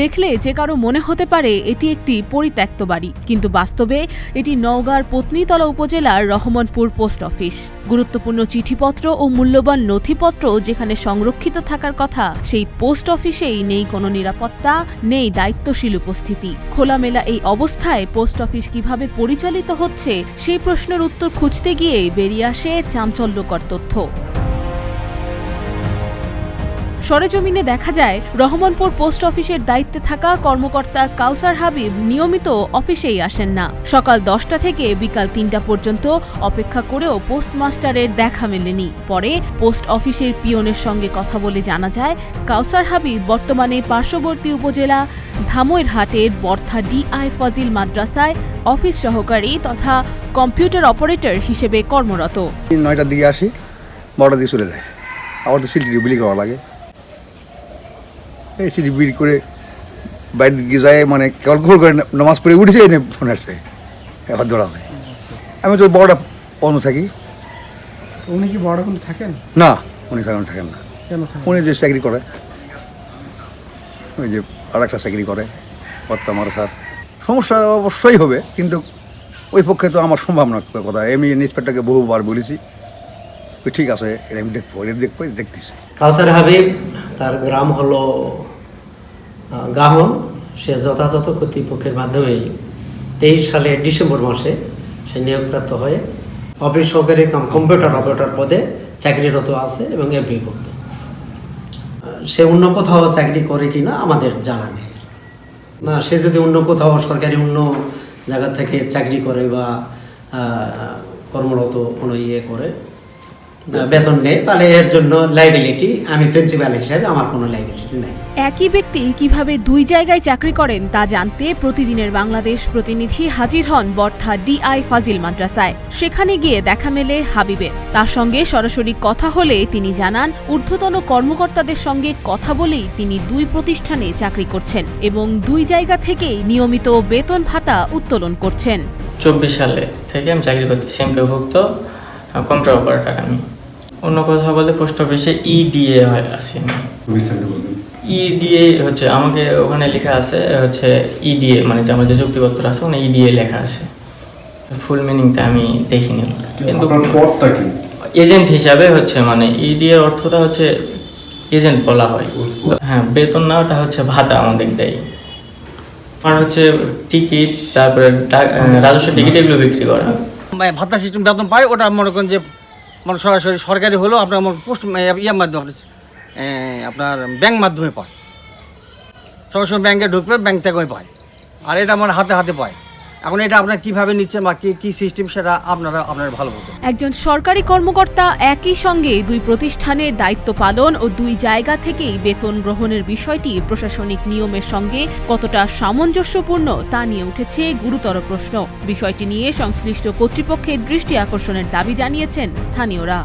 দেখলে যে কারো মনে হতে পারে এটি একটি পরিত্যক্ত বাড়ি, কিন্তু বাস্তবে এটি নওগাঁর পত্নীতলা উপজেলার রহমানপুর পোস্ট অফিস। গুরুত্বপূর্ণ চিঠিপত্র ও মূল্যবান নথিপত্র যেখানে সংরক্ষিত থাকার কথা, সেই পোস্ট অফিসেই নেই কোনো নিরাপত্তা, নেই দায়িত্বশীল উপস্থিতি। খোলামেলা এই অবস্থায় পোস্ট অফিস কিভাবে পরিচালিত হচ্ছে সেই প্রশ্নের উত্তর খুঁজতে গিয়ে বেরিয়ে আসে চাঞ্চল্যকর তথ্য। সরেজমিনে দেখা যায়, রহমানপুর পোস্ট অফিসের দায়িত্বে থাকা কর্মকর্তা কাউসার হাবিব নিয়মিত অফিসেই আসেন না। সকাল 10টা থেকে বিকাল 3টা পর্যন্ত অপেক্ষা করেও পোস্টমাস্টারের দেখা মেলেনি। পরে পোস্ট অফিসের পিয়নের সঙ্গে কথা বলে জানা যায়, কাউসার হাবিব বর্তমানে পার্শ্ববর্তী উপজেলা ধামইরহাটের বর্থা DI ফাজিল মাদ্রাসায় অফিস সহকারী তথা কম্পিউটার অপারেটর হিসেবে কর্মরত। 9টার দিকে আসি, 12টার দিকে চলে যায়। আবার তো সিটি বিলি করা লাগে। এই সিটি বিলি করে বাইরে দিকে যায়, মানে কল করে নামাজ পড়ে উঠেছে, এনে ফোন আসছে, এবার দৌড়াচ্ছে। আমি তো 12টা বন্ধ থাকি। উনি কি 12টা পর্যন্ত থাকেন? না, উনি থাকেন না। কেন থাকেন? উনি যে চাকরি করে, ওই যে আর একটা চাকরি করে আমার সাথে। সমস্যা অবশ্যই হবে, কিন্তু ওই পক্ষে তো আমার সম্ভব না কথা। আমি ইন্সপেক্টরকে বহুবার বলেছি, ঠিক আছে, এটা আমি দেখতেছি। কাউসার হাবিব, তার গ্রাম হলো গাহন। সে যথাযথ কর্তৃপক্ষের মাধ্যমে 23 সালের ডিসেম্বর মাসে সে নিয়োগপ্রাপ্ত হয়ে অফিস সহকারী কম্পিউটার অপারেটর পদে চাকরিরত আছে এবং এমপি করত। সে অন্য কোথাও চাকরি করে কিনা আমাদের জানা নেই। না, সে যদি অন্য কোথাও সরকারি অন্য জায়গা থেকে চাকরি করে বা কর্মরত কোনো করে বেতন নেই, তাহলে এর জন্য লাইবিলিটি, আমি প্রিন্সিপাল হিসাবে আমার কোনো লাইবিলিটি নেই। একই ব্যক্তি কিভাবে দুই জায়গায় চাকরি করেন তা জানতে প্রতিদিনের বাংলাদেশ প্রতিনিধি হাজির হন বর্থা DI ফাজিল মাদ্রাসায়। সেখানে গিয়ে দেখা মেলে হাবিবের। তার সঙ্গে সরাসরি কথা হলে তিনি জানান, ঊর্ধ্বতন কর্মকর্তাদের সঙ্গে কথা বলেই তিনি দুই প্রতিষ্ঠানে চাকরি করছেন এবং দুই জায়গা থেকেই নিয়মিত বেতন ভাতা উত্তোলন করছেন। 24 সালে থেকে আমি চাকরি করতেছি, এমপিভুক্ত কম্পিউটার অপারেটর। আমি অন্য কথা বলতে পোস্ট অফিসে EDA আছি। EDA হচ্ছে আমাকে ওখানে লেখা আছে, হচ্ছে EDA মানে যে আমার যে চুক্তিপত্র আছে ওখানে EDA লেখা আছে। ফুল মিনিংটা আমি দেখিনি, কিন্তু এজেন্ট হিসাবে হচ্ছে, মানে EDA অর্থটা হচ্ছে এজেন্ট বলা হয়। হ্যাঁ, বেতন না, ওটা হচ্ছে ভাতা আমাদের দেয়। আমার হচ্ছে টিকিট, তারপরে রাজস্ব টিকিট, এগুলো বিক্রি করা। ভাতা সিস্টেম বেতন পাই, ওটা মনে করেন যে মানে সরাসরি সরকারি হলেও আপনার পোস্ট ইয়ার মাধ্যমে আপনার ব্যাংক মাধ্যমে পায়। সরাসরি ব্যাংকে ঢুকবে, ব্যাংক থেকেই পায়। আর এটা আমার হাতে হাতে পায়। এখন এটা আপনার কীভাবে নিচ্ছেন বা কী সিস্টেম, সেটা আপনারা ভালো বোঝেন। একজন সরকারি কর্মকর্তা একই সঙ্গে দুই প্রতিষ্ঠানে দায়িত্ব পালন ও দুই জায়গা থেকেই বেতন গ্রহণের বিষয়টি প্রশাসনিক নিয়মের সঙ্গে কতটা সামঞ্জস্যপূর্ণ তা নিয়ে উঠেছে গুরুতর প্রশ্ন। বিষয়টি নিয়ে সংশ্লিষ্ট কর্তৃপক্ষের দৃষ্টি আকর্ষণের দাবি জানিয়েছেন স্থানীয়রা।